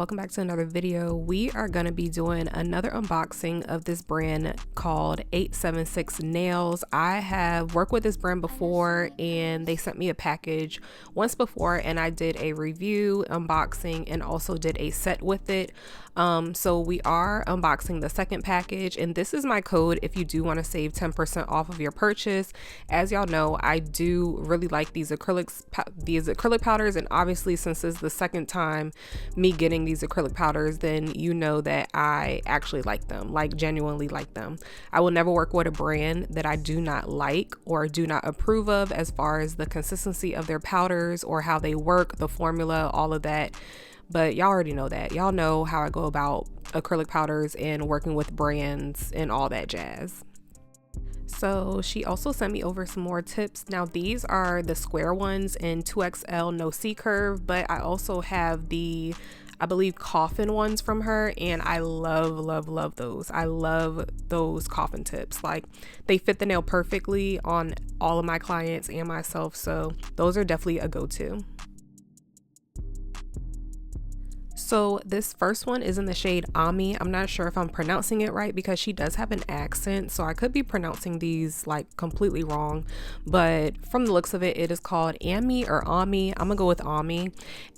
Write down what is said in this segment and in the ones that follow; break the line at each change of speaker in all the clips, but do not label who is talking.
welcome back to another video. We are going to be doing another unboxing of this brand called 876 Nails. I have worked with this brand before and they sent me a package once before and I did a review, unboxing, and also did a set with it. So we are unboxing the second package, and this is my code if you do want to save 10% off of your purchase. As y'all know, I do really like these acrylic powders, and obviously since it's the second time me getting these acrylic powders, then you know that I actually like them, like genuinely like them. I will never work with a brand that I do not like or do not approve of as far as the consistency of their powders or how they work, the formula, all of that. But y'all already know that. Y'all know how I go about acrylic powders and working with brands and all that jazz. So she also sent me over some more tips. Now these are the square ones in 2XL no C curve, but I also have the, I believe, coffin ones from her, and I love those. I love those coffin tips. Like, they fit the nail perfectly on all of my clients and myself, so those are definitely a go-to. So this first one is in the shade Ami. I'm not sure if I'm pronouncing it right because she does have an accent, so I could be pronouncing these like completely wrong, but from the looks of it, it is called Ami or Ami. I'm gonna go with Ami,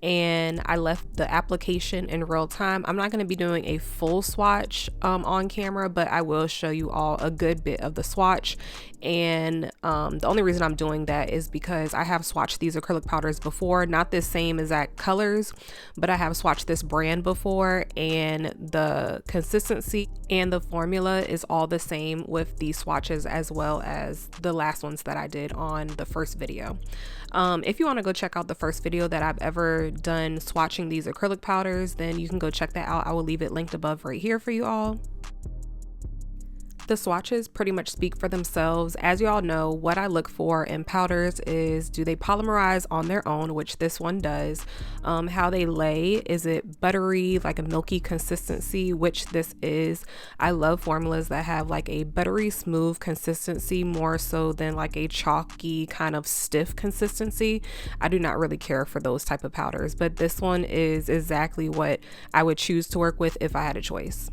and I left the application in real time. I'm not gonna be doing a full swatch on camera, but I will show you all a good bit of the swatch. And the only reason I'm doing that is because I have swatched these acrylic powders before, not the same exact colors, but I have swatched this brand before, and the consistency and the formula is all the same with these swatches as well as the last ones that I did on the first video. If you want to go check out the first video that I've ever done swatching these acrylic powders, then you can go check that out. I will leave it linked above right here for you all. The swatches pretty much speak for themselves. As you all know, what I look for in powders is, do they polymerize on their own, which this one does, how they lay, is it buttery, like a milky consistency, which this is. I love formulas that have like a buttery smooth consistency more so than like a chalky kind of stiff consistency. I do not really care for those type of powders, but this one is exactly what I would choose to work with if I had a choice.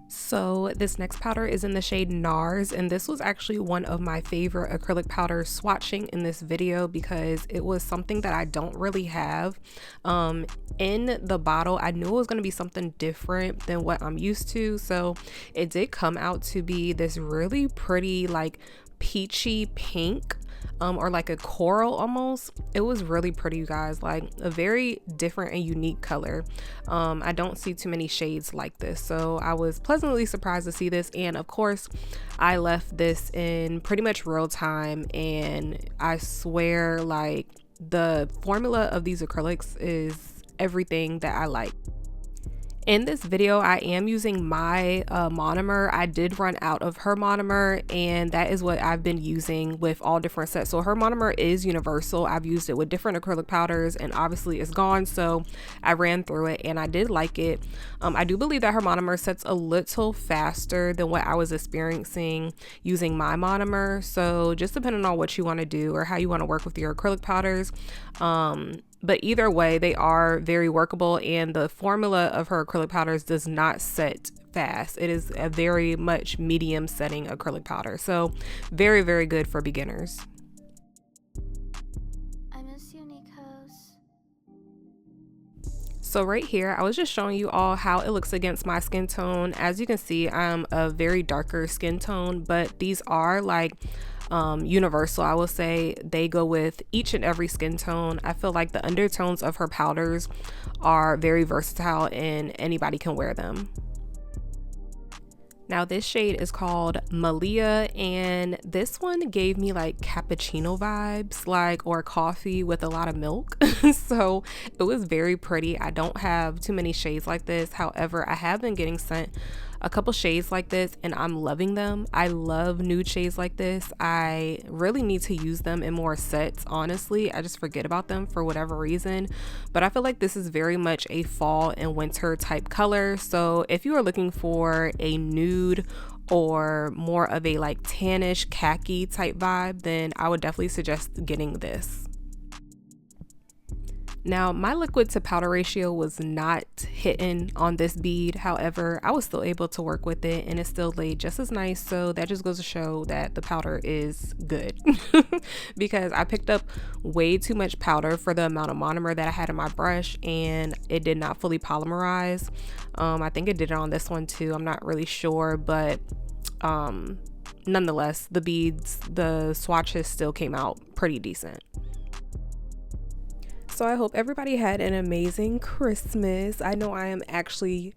So this next powder is in the shade Nars, and this was actually one of my favorite acrylic powders swatching in this video because it was something that I don't really have. In the bottle, I knew it was going to be something different than what I'm used to, so it did come out to be this really pretty like peachy pink, or like a coral almost. It was really pretty, you guys, like a very different and unique color. I don't see too many shades like this, so I was pleasantly surprised to see this. And of course I left this in pretty much real time, and I swear like the formula of these acrylics is everything that I like. In this video, I am using my monomer. I did run out of her monomer, and that is what I've been using with all different sets. So her monomer is universal. I've used it with different acrylic powders, and obviously it's gone, so I ran through it and I did like it. I do believe that her monomer sets a little faster than what I was experiencing using my monomer. So just depending on what you want to do or how you want to work with your acrylic powders. But either way, they are very workable, and the formula of her acrylic powders does not set fast. It is a very much medium setting acrylic powder, so very good for beginners.
I miss you, Nikos.
So right here, I was just showing you all how it looks against my skin tone. As you can see, I'm a very darker skin tone, but these are like universal. I will say they go with each and every skin tone. I feel like the undertones of her powders are very versatile and anybody can wear them. Now this shade is called Malia, and this one gave me like cappuccino vibes, like, or coffee with a lot of milk. So it was very pretty. I don't have too many shades like this. However, I have been getting sent a couple shades like this and I'm loving them. I love nude shades like this. I really need to use them in more sets, honestly. I just forget about them for whatever reason, but I feel like this is very much a fall and winter type color. So if you are looking for a nude or more of a like tannish khaki type vibe, then I would definitely suggest getting this. Now, my liquid to powder ratio was not hitting on this bead. However, I was still able to work with it and it still laid just as nice. So that just goes to show that the powder is good because I picked up way too much powder for the amount of monomer that I had in my brush and it did not fully polymerize. I think it did it on this one too. I'm not really sure, but nonetheless, the beads, the swatches still came out pretty decent. So I hope everybody had an amazing Christmas. I know I am actually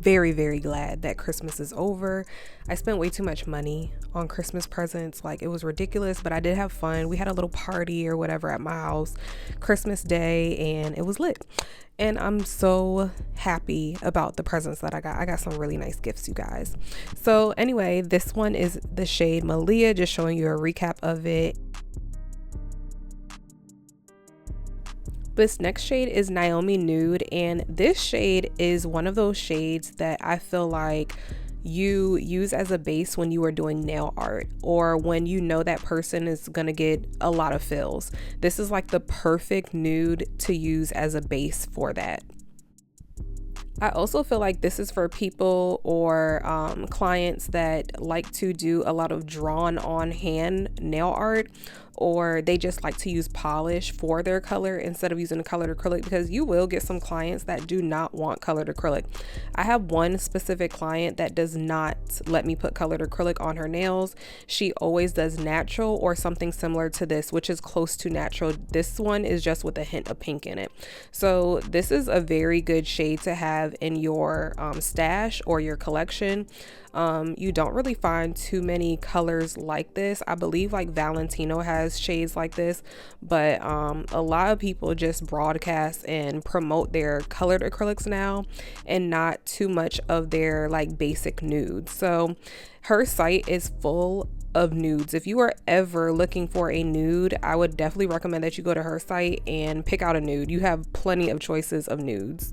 very, very glad that Christmas is over. I spent way too much money on Christmas presents. Like, it was ridiculous, but I did have fun. We had a little party or whatever at my house Christmas Day and it was lit. And I'm so happy about the presents that I got. I got some really nice gifts, you guys. So anyway, this one is the shade Malia, just showing you a recap of it. This next shade is Naomi Nude, and this shade is one of those shades that I feel like you use as a base when you are doing nail art or when you know that person is gonna get a lot of fills. This is like the perfect nude to use as a base for that. I also feel like this is for people or clients that like to do a lot of drawn on hand nail art, or they just like to use polish for their color instead of using colored acrylic, because you will get some clients that do not want colored acrylic. I have one specific client that does not let me put colored acrylic on her nails. She always does natural or something similar to this, which is close to natural. This one is just with a hint of pink in it. So this is a very good shade to have in your stash or your collection. You don't really find too many colors like this. I believe like Valentino has shades like this, but a lot of people just broadcast and promote their colored acrylics now and not too much of their like basic nudes. So her site is full of nudes. If you are ever looking for a nude, I would definitely recommend that you go to her site and pick out a nude. You have plenty of choices of nudes.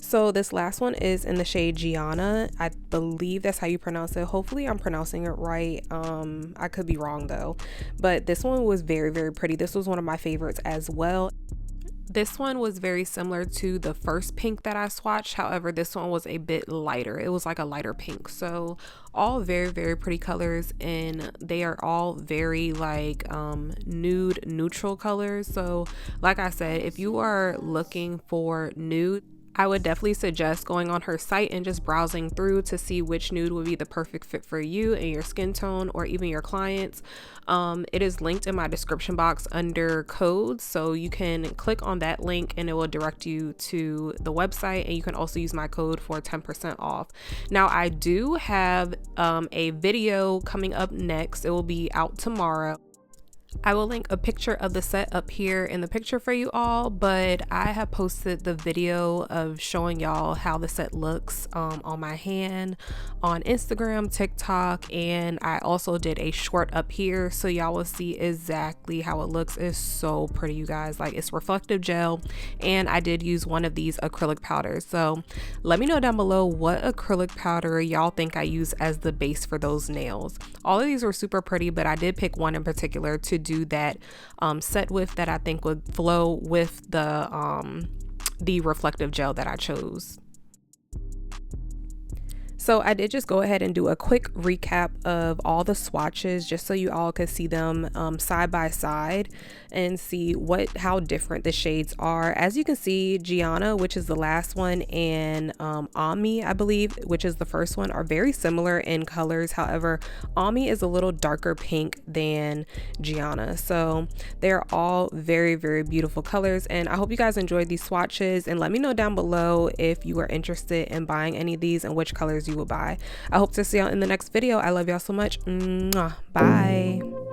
So this last one is in the shade Gianna. I believe that's how you pronounce it. Hopefully I'm pronouncing it right. I could be wrong though. But this one was very, very pretty. This was one of my favorites as well. This one was very similar to the first pink that I swatched. However, this one was a bit lighter. It was like a lighter pink. So all very, very pretty colors, and they are all very like nude neutral colors. So like I said, if you are looking for nude, I would definitely suggest going on her site and just browsing through to see which nude would be the perfect fit for you and your skin tone or even your clients. It is linked in my description box under codes, so you can click on that link and it will direct you to the website, and you can also use my code for 10% off. Now I do have a video coming up next. It will be out tomorrow. I will link a picture of the set up here in the picture for you all, but I have posted the video of showing y'all how the set looks on my hand on Instagram, TikTok, and I also did a short up here so y'all will see exactly how it looks. It's so pretty, you guys. Like, it's reflective gel, and I did use one of these acrylic powders. So let me know down below what acrylic powder y'all think I use as the base for those nails. All of these were super pretty, but I did pick one in particular to do that set with that I think would flow with the reflective gel that I chose. So I did just go ahead and do a quick recap of all the swatches just so you all could see them side by side and see how different the shades are. As you can see, Gianna, which is the last one, and Ami, I believe, which is the first one, are very similar in colors. However, Ami is a little darker pink than Gianna. So they're all very, very beautiful colors, and I hope you guys enjoyed these swatches, and let me know down below if you are interested in buying any of these and which colors you will buy. I hope to see y'all in the next video. I love y'all so much. Mwah. Bye.